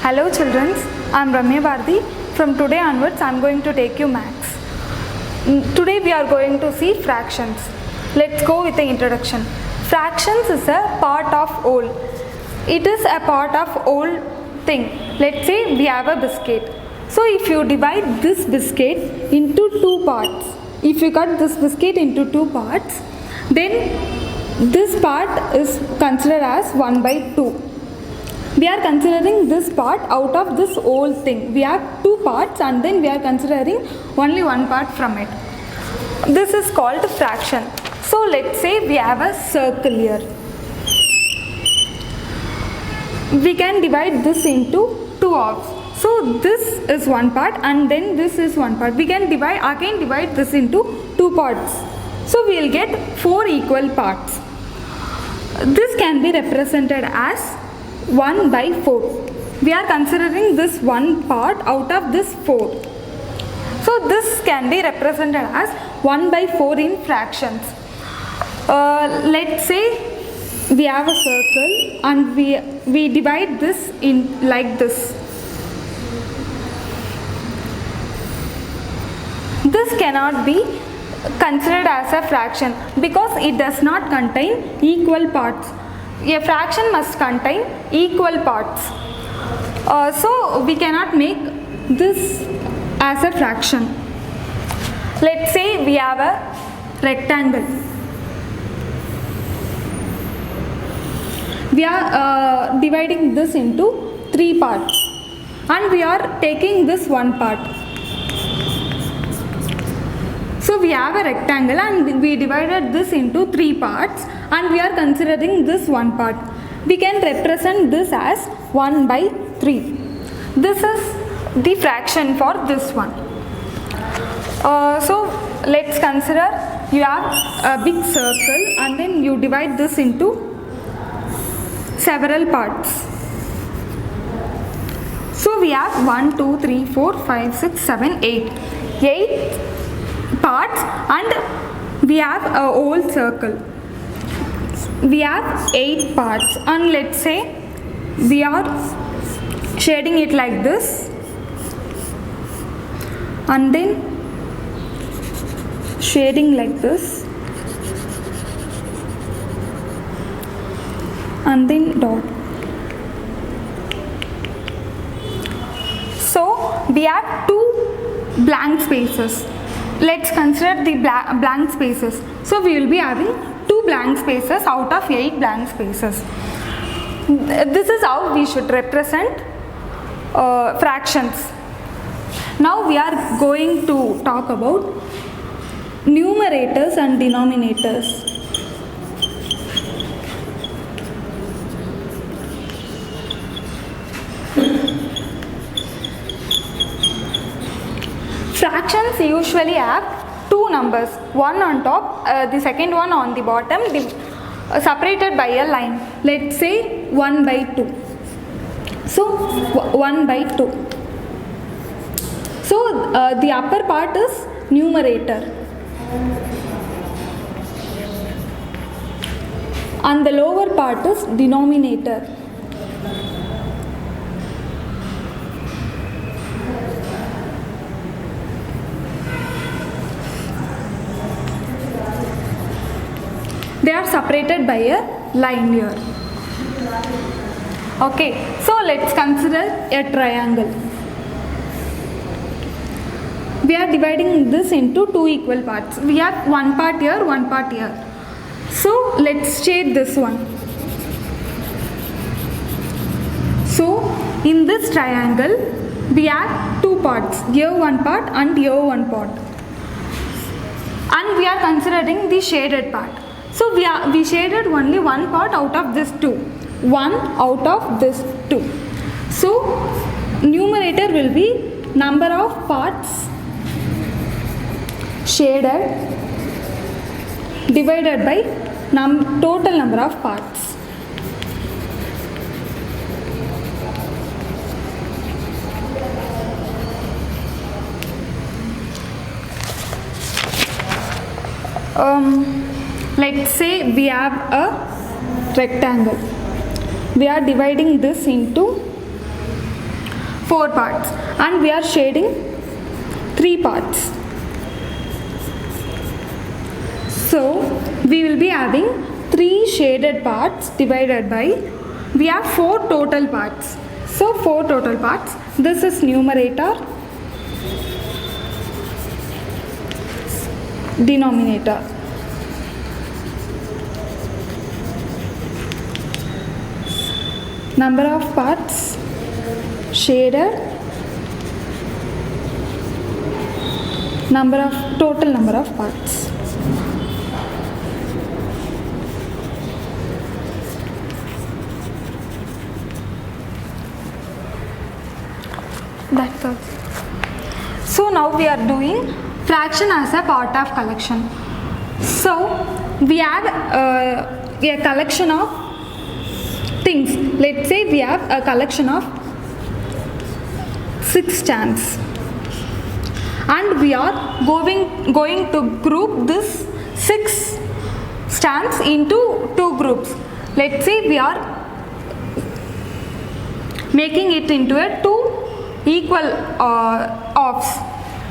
Hello children, I am Ramya Bharati. From today onwards I am going to take you maths. Today we are going to see fractions. Let's go with the introduction. Fractions is a part of whole. It is a part of whole thing. Let's say we have a biscuit. So if you divide this biscuit into two parts, if you cut this biscuit into two parts, then this part is considered as 1 by 2. We are considering this part out of this whole thing. We have two parts and then we are considering only one part from it. This is called fraction. So let's say we have a circle here. We can divide this into two halves. So this is one part and then this is one part. We can divide this into two parts. So we will get 4 equal parts. This can be represented as 1 by 4. We are considering this one part out of this 4. So this can be represented as 1 by 4 in fractions. Let's say we have a circle and we divide this in like this. This cannot be considered as a fraction because it does not contain equal parts. A fraction must contain equal parts. So we cannot make this as a fraction. Let's say we have a rectangle. We are dividing this into 3 parts and we are taking this one part. So we have a rectangle and we divided this into 3 parts and we are considering this one part. We can represent this as 1 by 3. This is the fraction for this one. So let's consider you have a big circle and then you divide this into several parts. So we have 1, 2, 3, 4, 5, 6, 7, 8. 8 parts and we have a whole circle. We have 8 parts and let's say we are shading it like this and then shading like this and then dot. So we have 2 blank spaces. Let's consider the blank spaces. So we will be having 2 blank spaces out of 8 blank spaces. This is how we should represent fractions. Now we are going to talk about numerators and denominators. Fractions usually have 2 numbers, one on top, the second one on the bottom, separated by a line. Let's say 1 by 2. So 1 by 2. So the upper part is numerator and the lower part is denominator. They are separated by a line here. Okay, so let's consider a triangle. We are dividing this into 2 equal parts. We have one part here, one part here. So let's shade this one. So in this triangle, we have 2 parts. Here one part and here one part. And we are considering the shaded part. So we shaded only one part out of this 2. 1 out of this 2. So numerator will be number of parts shaded divided by total number of parts. Let's say we have a rectangle. We are dividing this into 4 parts, and we are shading 3 parts. So we will be having 3 shaded parts divided by, we have 4 total parts. So 4 total parts. This is numerator, denominator. Number of parts shaded, total number of parts. That's all. So now we are doing fraction as a part of collection. So we have a collection of things. Let's say we have a collection of 6 stamps, and we are going to group this 6 stamps into 2 groups. Let's say we are making it into a 2 equal offs.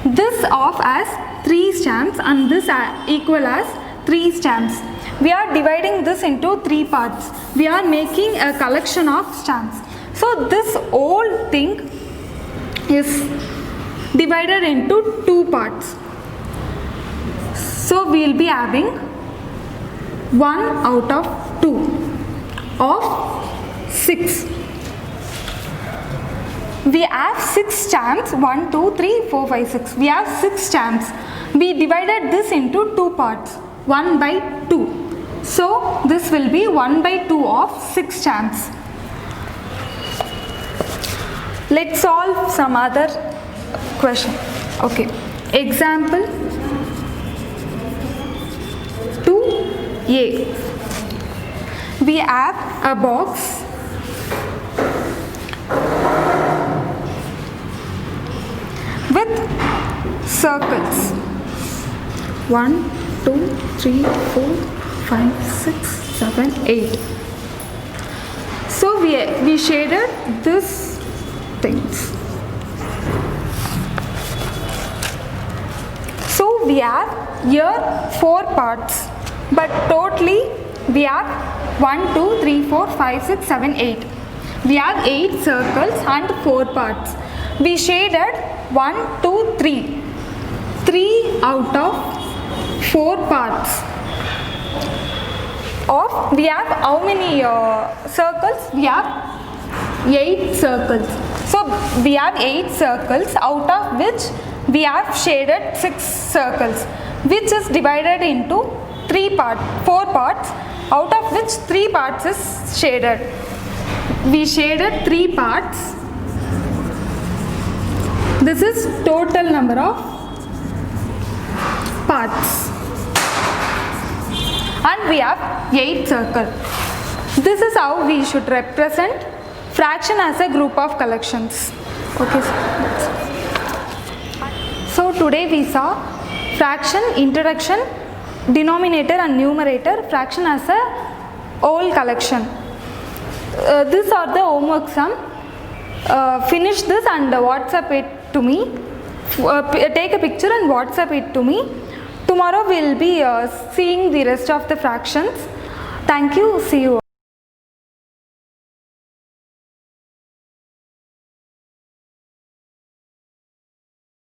This off as 3 stamps and this equal as 3 stamps. We are dividing this into 3 parts. We are making a collection of stamps. So this whole thing is divided into 2 parts. So we will be having 1 out of 2 of 6. We have 6 stamps, 1, 2, 3, 4, 5, 6. We have 6 stamps. We divided this into 2 parts, 1 by 2. So this will be 1 by 2 of 6 stamps. Let's solve some other question. Okay. Example 2a. We have a box with circles 1, 2, 3, 4, 5, 6, 7, 8. So we shaded this things. So we have here 4 parts, but totally we have 1, 2, 3, 4, 5, 6, 7, 8. We have 8 circles and 4 parts. We shaded 1, 2, 3. 3 out of 4 parts. We have how many circles? We have 8 circles. So we have 8 circles, out of which we have shaded 6 circles, which is divided into 4 parts, out of which 3 parts is shaded. We shaded 3 parts. This is total number of parts. And we have 8 circles. This is how we should represent fraction as a group of collections. Okay. So today we saw fraction, introduction, denominator and numerator, fraction as a whole collection. These are the homework sum. Finish this and WhatsApp it to me. Take a picture and WhatsApp it to me. Tomorrow we will be seeing the rest of the fractions. Thank you. See you.